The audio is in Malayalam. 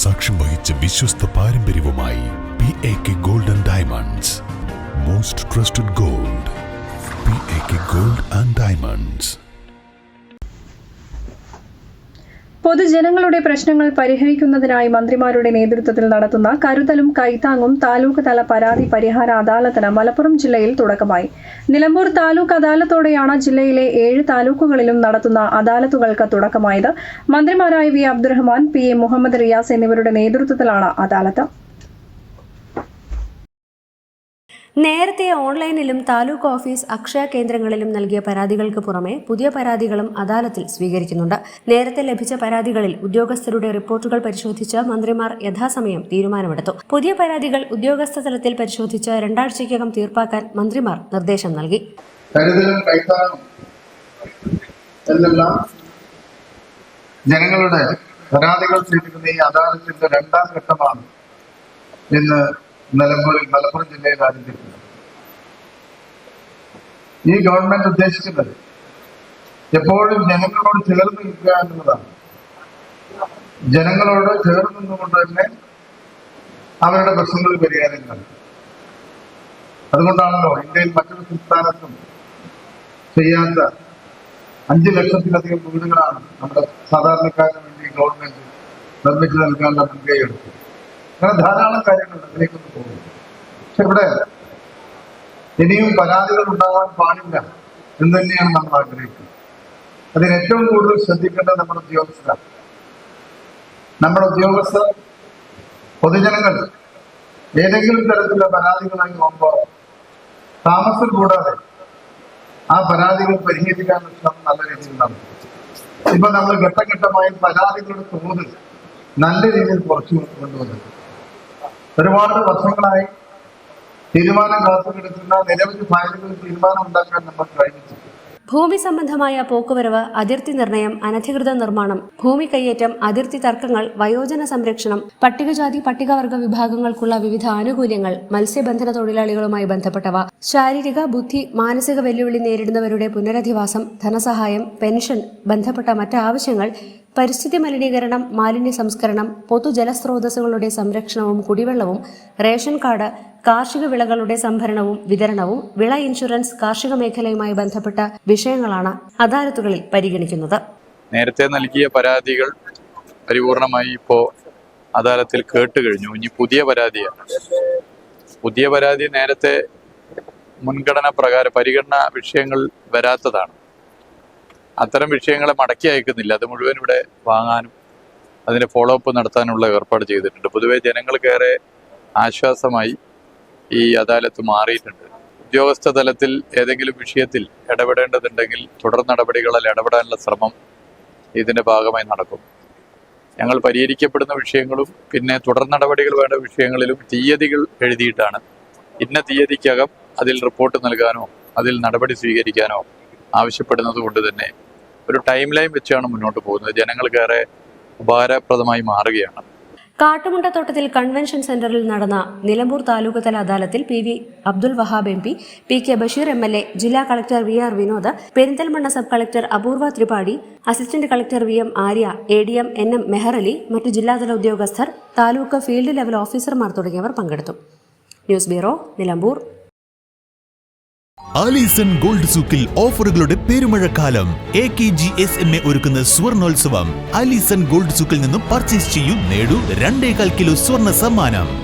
സാക്ഷ്യം വഹിച്ച വിശ്വസ്ത പാരമ്പര്യവുമായി PAK Gold and Diamonds. Most trusted gold. PAK Gold and Diamonds. പൊതുജനങ്ങളുടെ പ്രശ്നങ്ങൾ പരിഹരിക്കുന്നതിനായി മന്ത്രിമാരുടെ നേതൃത്വത്തിൽ നടത്തുന്ന കരുതലും കൈത്താങ്ങും താലൂക്ക് തല പരാതി പരിഹാര അദാലത്തിന് മലപ്പുറം ജില്ലയിൽ തുടക്കമായി. നിലമ്പൂർ താലൂക്ക് അദാലത്തോടെയാണ് ജില്ലയിലെ 7 താലൂക്കുകളിലും നടത്തുന്ന അദാലത്തുകൾക്ക് തുടക്കമായത്. മന്ത്രിമാരായ വി അബ്ദുറഹ്മാൻ, PA മുഹമ്മദ് റിയാസ് എന്നിവരുടെ നേതൃത്വത്തിലാണ് അദാലത്ത്. നേരത്തെ ഓൺലൈനിലും താലൂക്ക് ഓഫീസ് അക്ഷയ കേന്ദ്രങ്ങളിലും നൽകിയ പരാതികൾക്ക് പുറമെ പുതിയ പരാതികളും അദാലത്തിൽ സ്വീകരിക്കുന്നുണ്ട്. നേരത്തെ ലഭിച്ച പരാതികളിൽ ഉദ്യോഗസ്ഥരുടെ റിപ്പോർട്ടുകൾ പരിശോധിച്ച് മന്ത്രിമാർ യഥാസമയം തീരുമാനമെടുത്തു. പുതിയ പരാതികൾ ഉദ്യോഗസ്ഥ തലത്തിൽ പരിശോധിച്ച് 2 ആഴ്ചയ്ക്കകം തീർപ്പാക്കാൻ മന്ത്രിമാർ നിർദ്ദേശം നൽകി. ജനങ്ങളുടെ പരാതികൾ സ്വീകരിക്കുന്ന ഈ അദാലത്തിന്റെ 2ാം ഘട്ടമാണ് ഇന്ന് മലപ്പുറം ജില്ലയിൽ ആരംഭിക്കുന്നത്. ഈ ഗവൺമെന്റ് ഉദ്ദേശിക്കുന്നത് എപ്പോഴും ജനങ്ങളോട് ചേർന്ന് നിൽക്കുക എന്നുള്ളതാണ്. ജനങ്ങളോട് ചേർന്ന് നിന്നുകൊണ്ട് തന്നെ അവരുടെ പ്രശ്നങ്ങൾ പരിഹാരം കാണും. അതുകൊണ്ടാണല്ലോ ഇന്ത്യയിൽ മറ്റൊരു സംസ്ഥാനത്തും ചെയ്യാത്ത 5 ലക്ഷത്തിലധികം വീടുകളാണ് നമ്മുടെ സാധാരണക്കാരന് വേണ്ടി ഗവൺമെന്റ് നിർമ്മിച്ചു നൽകാനുള്ള മുൻകൈ എടുത്തത്. അങ്ങനെ ധാരാളം കാര്യങ്ങൾ അതിലേക്കൊന്ന് പോകുന്നു. പക്ഷെ ഇവിടെ ഇനിയും പരാതികൾ ഉണ്ടാകാൻ പാടില്ല എന്ന് തന്നെയാണ് നമ്മൾ ആഗ്രഹിക്കുന്നത്. അതിന് ഏറ്റവും കൂടുതൽ ശ്രദ്ധിക്കേണ്ടത് നമ്മുടെ ഉദ്യോഗസ്ഥരാണ്. നമ്മുടെ ഉദ്യോഗസ്ഥർ പൊതുജനങ്ങൾ ഏതെങ്കിലും തരത്തിലുള്ള പരാതികളായി പോകുമ്പോൾ താമസം കൂടാതെ ആ പരാതികൾ പരിഹരിക്കാനുള്ള ശ്രമം നല്ല രീതിയിൽ നടത്തും. ഇപ്പൊ നമ്മൾ ഘട്ടഘട്ടമായി പരാതികളുടെ തോത് നല്ല രീതിയിൽ കുറച്ചു കൊണ്ടുവന്നിട്ടുണ്ട്. ഒരുപാട് വർഷങ്ങളായി തീരുമാനം കാത്തുകിടക്കുന്ന നിരവധി ഫയലുകളിൽ തീരുമാനം ഉണ്ടാക്കാൻ നമ്മൾ കഴിഞ്ഞിട്ടുണ്ട്. ഭൂമി സംബന്ധമായ പോക്കുവരവ്, അതിർത്തി നിർണയം, അനധികൃത നിർമ്മാണം, ഭൂമി കയ്യേറ്റം, അതിർത്തി തർക്കങ്ങൾ, വയോജന സംരക്ഷണം, പട്ടികജാതി പട്ടികവർഗ വിഭാഗങ്ങൾക്കുള്ള വിവിധ ആനുകൂല്യങ്ങൾ, മത്സ്യബന്ധന തൊഴിലാളികളുമായി ബന്ധപ്പെട്ടവ, ശാരീരിക, ബുദ്ധി, മാനസിക വെല്ലുവിളി നേരിടുന്നവരുടെ പുനരധിവാസം, ധനസഹായം, പെൻഷൻ, ബന്ധപ്പെട്ട മറ്റ് ആവശ്യങ്ങൾ, പരിസ്ഥിതി മലിനീകരണം, മാലിന്യ സംസ്കരണം, പൊതുജലസ്രോതസ്സുകളുടെ സംരക്ഷണവും കുടിവെള്ളവും, റേഷൻ കാർഡ്, കാർഷിക വിളകളുടെ സംഭരണവും വിതരണവും, വിള ഇൻഷുറൻസ്, കാർഷിക മേഖലയുമായി ബന്ധപ്പെട്ട വിഷയങ്ങളാണ് അദാലത്തുകളിൽ പരിഗണിക്കുന്നത്. നേരത്തെ നൽകിയ പരാതികൾ പരിപൂർണമായി ഇപ്പോൾ അദാലത്തിൽ കേട്ടുകഴിഞ്ഞു. ഇനി പുതിയ പരാതി നേരത്തെ മുൻഗണന പ്രകാരം പരിഗണന വിഷയങ്ങൾ വരാത്തതാണ്. അത്തരം വിഷയങ്ങളെ മടക്കി അയക്കുന്നില്ല. അത് മുഴുവൻ ഇവിടെ വാങ്ങാനും അതിന് ഫോളോ അപ്പ് നടത്താനുള്ള ഏർപ്പാട് ചെയ്തിട്ടുണ്ട്. പൊതുവെ ജനങ്ങൾക്കേറെ ആശ്വാസമായി ഈ അദാലത്ത് മാറിയിട്ടുണ്ട്. ഉദ്യോഗസ്ഥ തലത്തിൽ ഏതെങ്കിലും വിഷയത്തിൽ ഇടപെടേണ്ടതുണ്ടെങ്കിൽ തുടർ നടപടികളിൽ ഇടപെടാനുള്ള ശ്രമം ഇതിന്റെ ഭാഗമായി നടക്കും. ഞങ്ങൾ പരിഹരിക്കപ്പെടുന്ന വിഷയങ്ങളും പിന്നെ തുടർ നടപടികൾ വേണ്ട വിഷയങ്ങളിലും തീയതികൾ എഴുതിയിട്ടാണ് ഇന്ന തീയതിക്കകം അതിൽ റിപ്പോർട്ട് നൽകാനോ അതിൽ നടപടി സ്വീകരിക്കാനോ ആവശ്യപ്പെടുന്നത് കൊണ്ട് തന്നെ ഒരു ടൈം ലൈൻ വെച്ചാണ് മുന്നോട്ട് പോകുന്നത്. ജനങ്ങൾക്കേറെ ഉപകാരപ്രദമായി മാറുകയാണ്. കാട്ടുമുണ്ടത്തോട്ടത്തിൽ കൺവെൻഷൻ സെന്ററിൽ നടന്ന നിലമ്പൂർ താലൂക്ക് തല അദാലത്തിൽ PV Abdul Wahab MP, PK Basheer MLA, ജില്ലാ collector VR Vinod, Perinthalmanna sub collector Apoorva Tripathi, assistant collector VM Arya, ADM NM Meharali, മറ്റു ജില്ലാതല ഉദ്യോഗസ്ഥർ, താലൂക്ക് ഫീൽഡ് ലെവൽ ഓഫീസർമാർ തുടങ്ങിയവർ പങ്കെടുത്തു. News bureau, Nilambur. Alison gold സൂക്കിൽ ഓഫറുകളുടെ പെരുമഴക്കാലം. AKGSMA ഒരുക്കുന്ന സ്വർണോത്സവം. ആലീസൺ ഗോൾഡ് സൂക്കിൽ നിന്നും പർച്ചേസ് ചെയ്യൂ, നേടൂ 2.25 കിലോ സ്വർണ്ണ സമ്മാനം.